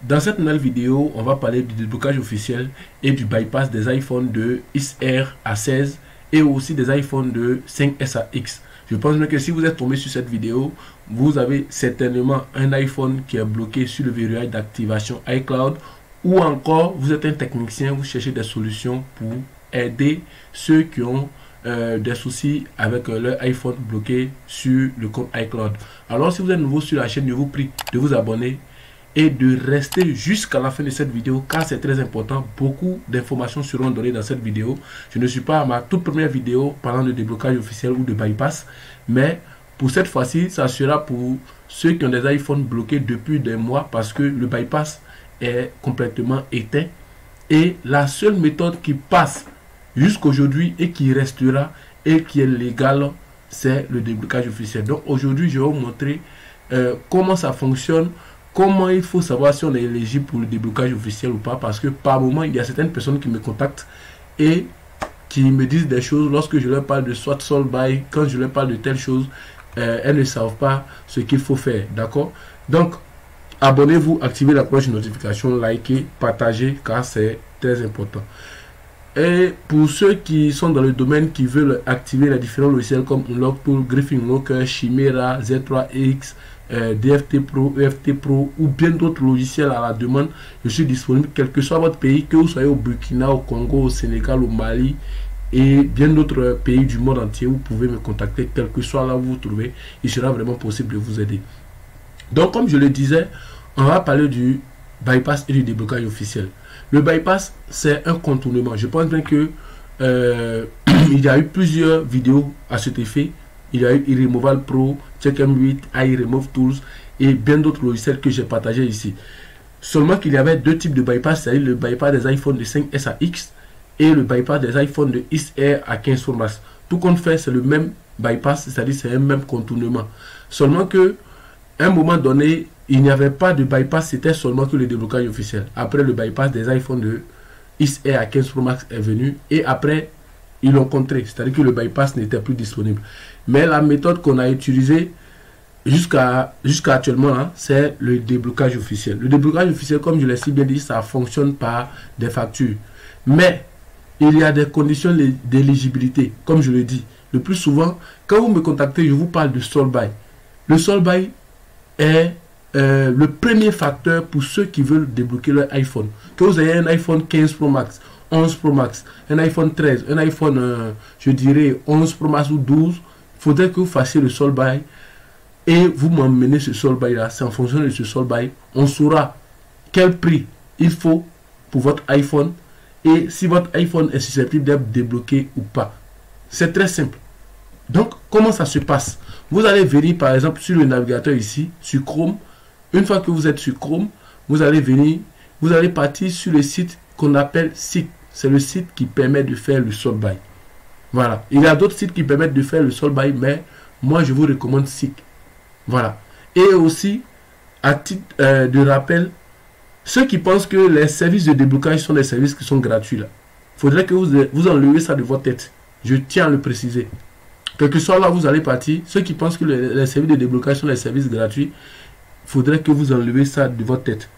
Dans cette nouvelle vidéo, on va parler du déblocage officiel et du bypass des iPhones de XR à 16 et aussi des iPhones de 5S à X. Je pense bien que si vous êtes tombé sur cette vidéo, vous avez certainement un iPhone qui est bloqué sur le verrouillage d'activation iCloud, ou encore vous êtes un technicien, vous cherchez des solutions pour aider ceux qui ont des soucis avec leur iPhone bloqué sur le compte iCloud. Alors si vous êtes nouveau sur la chaîne, je vous prie de vous abonner et de rester jusqu'à la fin de cette vidéo car c'est très important. Beaucoup d'informations seront données dans cette vidéo. Je ne suis pas à ma toute première vidéo parlant de déblocage officiel ou de bypass, mais pour cette fois-ci, ça sera pour ceux qui ont des iPhones bloqués depuis des mois parce que le bypass est complètement éteint et la seule méthode qui passe jusqu'aujourd'hui et qui restera et qui est légale, c'est le déblocage officiel. Donc aujourd'hui, je vais vous montrer comment ça fonctionne. Comment il faut savoir si on est éligible pour le déblocage officiel ou pas, parce que par moment, il y a certaines personnes qui me contactent et qui me disent des choses lorsque je leur parle de soit sold by, quand je leur parle de telle chose, elles ne savent pas ce qu'il faut faire, d'accord? Donc, abonnez-vous, activez la cloche de notification, likez, partagez, car c'est très important. Et pour ceux qui sont dans le domaine, qui veulent activer les différents logiciels comme Unlocktool, Griffin Locker, Chimera, Z3X, DFT Pro, EFT Pro ou bien d'autres logiciels à la demande, je suis disponible quel que soit votre pays, que vous soyez au Burkina, au Congo, au Sénégal, au Mali et bien d'autres pays du monde entier. Vous pouvez me contacter quel que soit là où vous vous trouvez, il sera vraiment possible de vous aider. Donc comme je le disais, on va parler du bypass et du déblocage officiel. Le bypass, c'est un contournement. Je pense bien que il y a eu plusieurs vidéos à cet effet. Il y a eu iRemoval Pro, CheckM8, iRemove Tools et bien d'autres logiciels que j'ai partagé ici. Seulement qu'il y avait deux types de bypass, c'est-à-dire le bypass des iPhones de 5S à X et le bypass des iPhones de XR à 15 Pro Max. Tout compte fait, c'est le même bypass, c'est-à-dire c'est un même contournement. Seulement que à un moment donné, il n'y avait pas de bypass, c'était seulement que le déblocage officiel. Après, le bypass des iPhones de XR à 15 Pro Max est venu et après, ils l'ont contré, c'est-à-dire que le bypass n'était plus disponible. Mais la méthode qu'on a utilisée jusqu'à actuellement, hein, c'est le déblocage officiel. Le déblocage officiel, comme je l'ai si bien dit, ça fonctionne par des factures. Mais il y a des conditions d'éligibilité, comme je le dis. Le plus souvent, quand vous me contactez, je vous parle de sold by. Le sold by est le premier facteur pour ceux qui veulent débloquer leur iPhone. Que vous ayez un iPhone 15 Pro Max, 11 Pro Max, un iPhone 13, un iPhone, je dirais 11 Pro Max ou 12, il faudrait que vous fassiez le sold by et vous m'emmenez ce sold by là. C'est en fonction de ce sold by, on saura quel prix il faut pour votre iPhone et si votre iPhone est susceptible d'être débloqué ou pas. C'est très simple. Donc, comment ça se passe? Vous allez venir par exemple sur le navigateur ici, sur Chrome. Une fois que vous êtes sur Chrome, vous allez venir, vous allez partir sur le site qu'on appelle SICK. C'est le site qui permet de faire le sold by. Voilà. Il y a d'autres sites qui permettent de faire le sold by, mais moi je vous recommande SICK. Voilà. Et aussi, à titre de rappel, ceux qui pensent que les services de déblocage sont des services qui sont gratuits, là, il faudrait que vous enlevez ça de votre tête. Je tiens à le préciser. Quel que soit là, vous allez partir. Ceux qui pensent que les services de déblocage sont des services gratuits, il faudrait que vous enlevez ça de votre tête.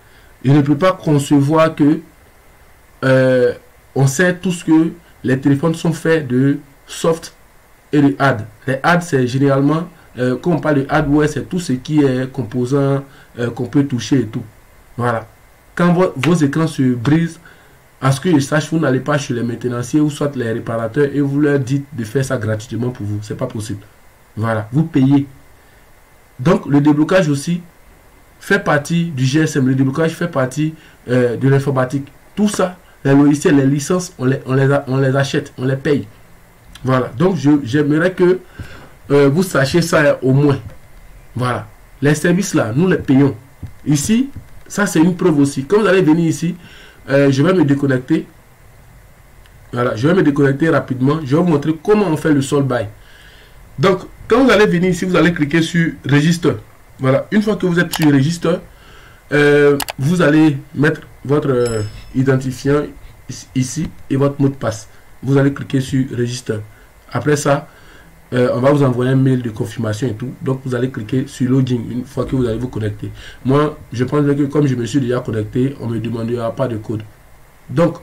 Je ne peux pas concevoir que on sait tous que les téléphones sont faits de soft et de hard. Les hard, c'est généralement, quand on parle de hardware, c'est tout ce qui est composant qu'on peut toucher et tout. Voilà. Quand vos écrans se brisent, à ce que je sache, vous n'allez pas chez les maintenanciers ou soit les réparateurs et vous leur dites de faire ça gratuitement pour vous. C'est pas possible. Voilà. Vous payez. Donc, le déblocage aussi fait partie du GSM. Le déblocage fait partie de l'informatique. Tout ça, les logiciels, les licences, on les achète, on les paye. Voilà. Donc, j'aimerais que vous sachiez ça au moins. Voilà. Les services là, nous les payons. Ici, ça c'est une preuve aussi. Quand vous allez venir ici, je vais me déconnecter. Voilà. Je vais me déconnecter rapidement. Je vais vous montrer comment on fait le sold by. Donc, quand vous allez venir ici, vous allez cliquer sur Register. Voilà. Une fois que vous êtes sur Register, vous allez mettre votre identifiant ici et votre mot de passe. Vous allez cliquer sur Register. Après ça, on va vous envoyer un mail de confirmation et tout. Donc, vous allez cliquer sur login une fois que vous allez vous connecter. Moi, je pense que comme je me suis déjà connecté, on ne me demandera pas de code. Donc,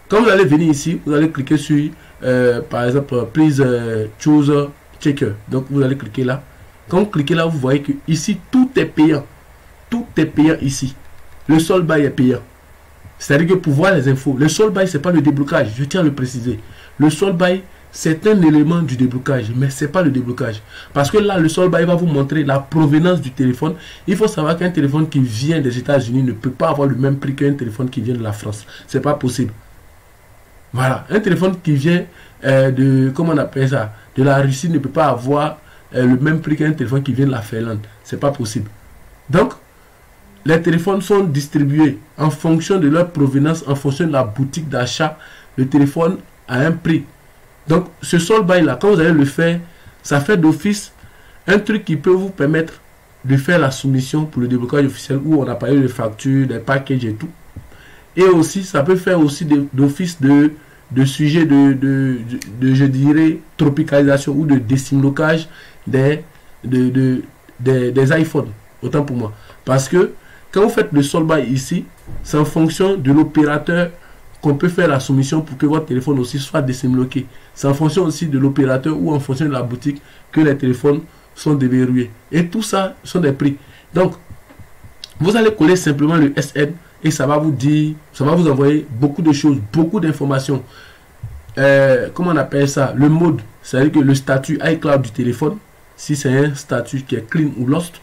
quand vous allez venir ici, vous allez cliquer sur, par exemple, please choose checker. Donc, vous allez cliquer là. Quand vous cliquez là, vous voyez que ici, tout est payant. Tout est payant ici. Le sold by est payant. C'est-à-dire que pour voir les infos, le sold by, ce n'est pas le déblocage. Je tiens à le préciser. Le sold by, c'est un élément du déblocage, mais ce n'est pas le déblocage. Parce que là, le sold by va vous montrer la provenance du téléphone. Il faut savoir qu'un téléphone qui vient des États-Unis ne peut pas avoir le même prix qu'un téléphone qui vient de la France. Ce n'est pas possible. Voilà. Un téléphone qui vient de, comment on appelle ça, de la Russie ne peut pas avoir le même prix qu'un téléphone qui vient de la Finlande. Ce n'est pas possible. Donc, les téléphones sont distribués en fonction de leur provenance, en fonction de la boutique d'achat. Le téléphone a un prix. Donc, ce sold by là, quand vous allez le faire, ça fait d'office un truc qui peut vous permettre de faire la soumission pour le déblocage officiel où on a parlé de factures, des packages et tout. Et aussi, ça peut faire aussi d'office de sujet de, je dirais, tropicalisation ou de décimlocage des iPhones. Autant pour moi. Parce que quand vous faites le sold by ici, c'est en fonction de l'opérateur qu'on peut faire la soumission pour que votre téléphone aussi soit décimloqué. C'est en fonction aussi de l'opérateur ou en fonction de la boutique que les téléphones sont déverrouillés. Et tout ça sont des prix. Donc, vous allez coller simplement le SN et ça va vous dire, ça va vous envoyer beaucoup de choses, beaucoup d'informations. Comment on appelle ça? Le mode, c'est-à-dire que le statut iCloud du téléphone, si c'est un statut qui est clean ou lost,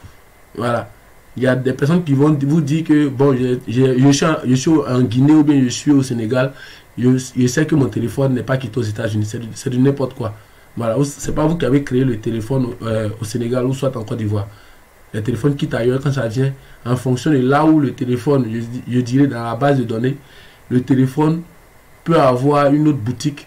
voilà. Il y a des personnes qui vont vous dire que bon, je suis en Guinée ou bien je suis au Sénégal, je sais que mon téléphone n'est pas quitté aux États-Unis, c'est de n'importe quoi. Voilà, c'est pas vous qui avez créé le téléphone au Sénégal ou soit en Côte d'Ivoire. Les téléphones quittent ailleurs quand ça vient en fonction de là où le téléphone, je dirais dans la base de données, le téléphone peut avoir une autre boutique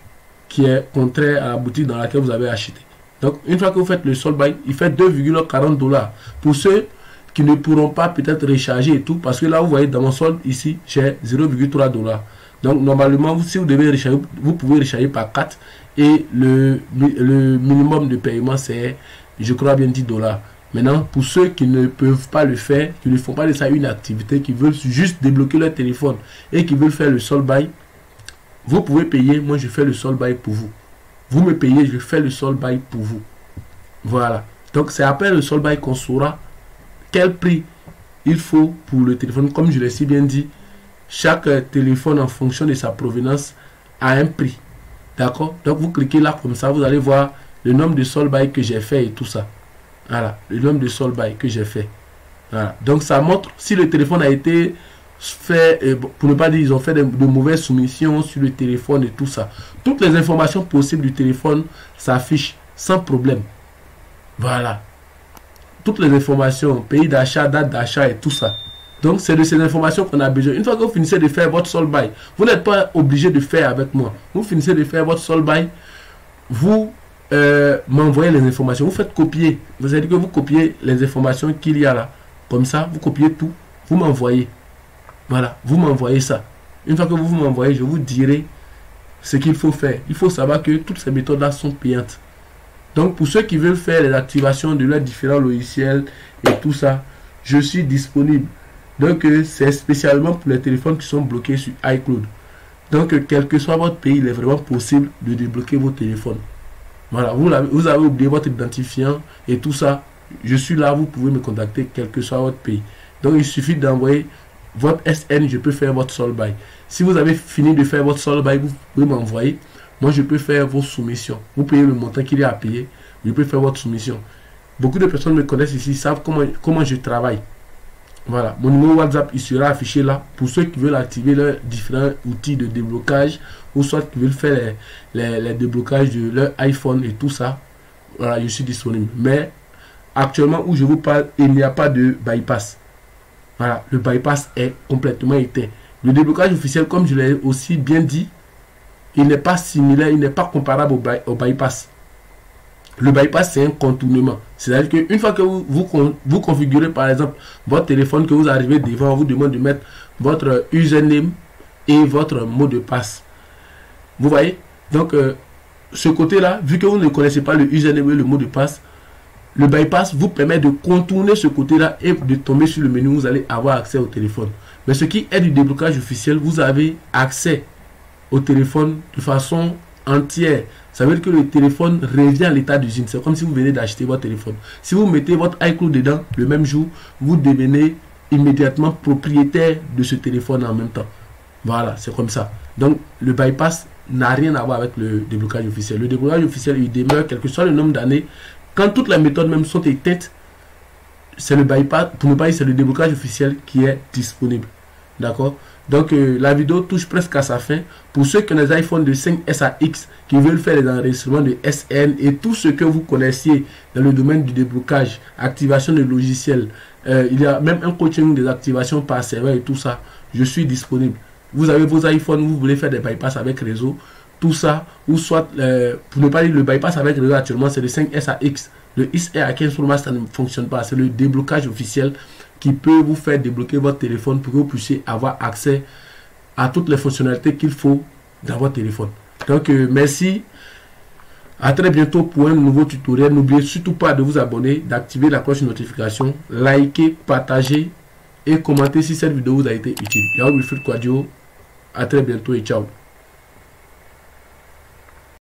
qui est contraire à la boutique dans laquelle vous avez acheté. Donc, une fois que vous faites le sold by, il fait 2,40 $. Pour ceux qui ne pourront pas peut-être recharger et tout, parce que là, vous voyez, dans mon solde, ici, j'ai 0,3 $. Donc, normalement, si vous devez recharger, vous pouvez recharger par 4 et le minimum de paiement, c'est, je crois bien, 10 $. Maintenant, pour ceux qui ne peuvent pas le faire, qui ne font pas de ça une activité, qui veulent juste débloquer leur téléphone et qui veulent faire le sold by, vous pouvez payer, moi je fais le sold by pour vous. Vous me payez, je fais le sold by pour vous. Voilà. Donc, c'est après le sold by qu'on saura quel prix il faut pour le téléphone. Comme je l'ai si bien dit, chaque téléphone en fonction de sa provenance a un prix. D'accord? Donc vous cliquez là comme ça, vous allez voir le nombre de sold by que j'ai fait et tout ça. Voilà, le nombre de sold by que j'ai fait. Voilà. Donc ça montre si le téléphone a été fait, pour ne pas dire ils ont fait de mauvaises soumissions sur le téléphone et tout ça. Toutes les informations possibles du téléphone s'affichent sans problème. Voilà. Toutes les informations, pays d'achat, date d'achat et tout ça. Donc, c'est de ces informations qu'on a besoin. Une fois que vous finissez de faire votre sold by, vous n'êtes pas obligé de faire avec moi. Vous finissez de faire votre sold by, vous m'envoyez les informations. Vous faites copier. Vous allez dire que vous copiez les informations qu'il y a là. Comme ça, vous copiez tout. Vous m'envoyez. Voilà, vous m'envoyez ça. Une fois que vous m'envoyez, je vous dirai ce qu'il faut faire. Il faut savoir que toutes ces méthodes-là sont payantes. Donc, pour ceux qui veulent faire les activations de leurs différents logiciels et tout ça, je suis disponible. Donc, c'est spécialement pour les téléphones qui sont bloqués sur iCloud. Donc, quel que soit votre pays, il est vraiment possible de débloquer vos téléphones. Voilà, vous avez oublié votre identifiant et tout ça. Je suis là, vous pouvez me contacter, quel que soit votre pays. Donc, il suffit d'envoyer votre SN, je peux faire votre sold by. Si vous avez fini de faire votre sold by, vous pouvez m'envoyer. Moi, je peux faire vos soumissions. Vous payez le montant qu'il y a à payer. Je peux faire votre soumission. Beaucoup de personnes me connaissent ici, savent comment je travaille. Voilà. Mon numéro WhatsApp, il sera affiché là. Pour ceux qui veulent activer leurs différents outils de déblocage, ou soit qui veulent faire les déblocages de leur iPhone et tout ça. Voilà, je suis disponible. Mais actuellement, où je vous parle, il n'y a pas de bypass. Voilà, le bypass est complètement éteint. Le déblocage officiel, comme je l'ai aussi bien dit, il n'est pas similaire, il n'est pas comparable au bypass. Le bypass, c'est un contournement. C'est-à-dire qu'une fois que vous configurez, par exemple, votre téléphone, que vous arrivez devant, on vous demande de mettre votre username et votre mot de passe. Vous voyez? Donc, ce côté-là, vu que vous ne connaissez pas le username et le mot de passe, le bypass vous permet de contourner ce côté-là et de tomber sur le menu. Vous allez avoir accès au téléphone. Mais ce qui est du déblocage officiel, vous avez accès au téléphone de façon entière. Ça veut dire que le téléphone revient à l'état d'usine. C'est comme si vous venez d'acheter votre téléphone. Si vous mettez votre iCloud dedans le même jour, vous devenez immédiatement propriétaire de ce téléphone en même temps. Voilà, c'est comme ça. Donc, le bypass n'a rien à voir avec le déblocage officiel. Le déblocage officiel, il demeure, quel que soit le nombre d'années. Quand toutes les méthodes même sont éteintes, c'est le bypass, pour ne pas dire, c'est le déblocage officiel qui est disponible. D'accord? Donc, la vidéo touche presque à sa fin. Pour ceux qui ont des iPhones de 5S à X, qui veulent faire des enregistrements de SN et tout ce que vous connaissiez dans le domaine du déblocage, activation de logiciels, il y a même un coaching des activations par serveur et tout ça, je suis disponible. Vous avez vos iPhones, vous voulez faire des bypass avec réseau, tout ça, ou soit, pour ne pas dire le bypass avec réseau actuellement, c'est le 5S à X. Le XR à 15 Pro, ça ne fonctionne pas. C'est le déblocage officiel qui peut vous faire débloquer votre téléphone pour que vous puissiez avoir accès à toutes les fonctionnalités qu'il faut dans votre téléphone. Donc, merci. À très bientôt pour un nouveau tutoriel. N'oubliez surtout pas de vous abonner, d'activer la cloche de notification, liker, partager et commenter si cette vidéo vous a été utile. Yahoo Wilfried Kouadio. À très bientôt et ciao.